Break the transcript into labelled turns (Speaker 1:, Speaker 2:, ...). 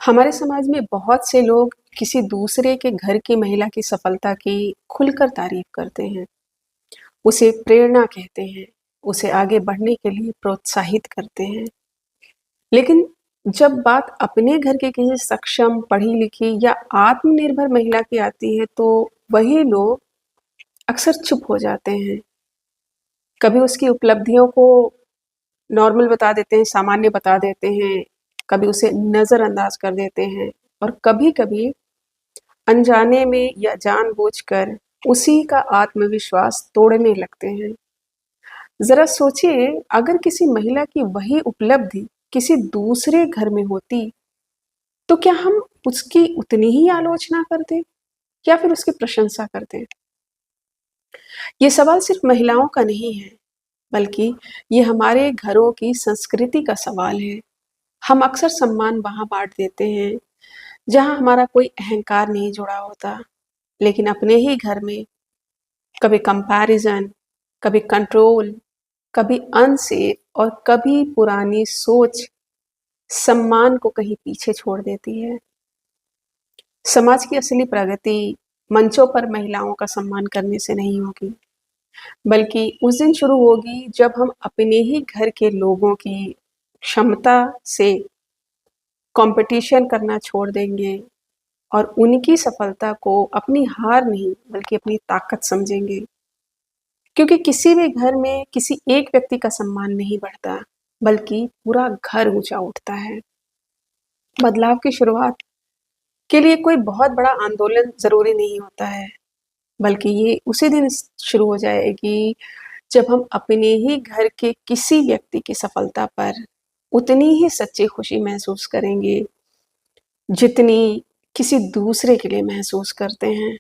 Speaker 1: हमारे समाज में बहुत से लोग किसी दूसरे के घर की महिला की सफलता की खुलकर तारीफ करते हैं, उसे प्रेरणा कहते हैं, उसे आगे बढ़ने के लिए प्रोत्साहित करते हैं। लेकिन जब बात अपने घर के किसी सक्षम, पढ़ी-लिखी या आत्मनिर्भर महिला की आती है, तो वही लोग अक्सर चुप हो जाते हैं। कभी उसकी उपलब्धियों को नॉर्मल बता देते हैं, सामान्य बता देते हैं, कभी उसे नज़रअंदाज कर देते हैं और कभी-कभी अनजाने में या जानबूझकर उसी का आत्मविश्वास तोड़ने लगते हैं। ज़रा सोचिए, अगर किसी महिला की वही उपलब्धि किसी दूसरे घर में होती, तो क्या हम उसकी उतनी ही आलोचना करते या फिर उसकी प्रशंसा करते? ये सवाल सिर्फ महिलाओं का नहीं है, बल्कि ये हमारे घरों की संस्कृति का सवाल है। हम अक्सर सम्मान वहाँ बाँट देते हैं, जहाँ हमारा कोई अहंकार नहीं जुड़ा होता, लेकिन अपने ही घर में कभी कंपैरिज़न, कभी कंट्रोल, कभी अनसेफ और कभी पुरानी सोच सम्मान को कहीं पीछे छोड़ देती है। समाज की असली प्रगति मंचों पर महिलाओं का सम्मान करने से नहीं होगी, बल्कि उस दिन शुरू होगी जब हम अपने ही घर के लोगों की क्षमता से कॉम्पिटिशन करना छोड़ देंगे और उनकी सफलता को अपनी हार नहीं बल्कि अपनी ताकत समझेंगे। क्योंकि किसी भी घर में किसी एक व्यक्ति का सम्मान नहीं बढ़ता, बल्कि पूरा घर ऊंचा उठता है। बदलाव की शुरुआत के लिए कोई बहुत बड़ा आंदोलन जरूरी नहीं होता है, बल्कि ये उसी दिन शुरू हो जाएगी जब हम अपने ही घर के किसी व्यक्ति की सफलता पर उतनी ही सच्ची खुशी महसूस करेंगे जितनी किसी दूसरे के लिए महसूस करते हैं।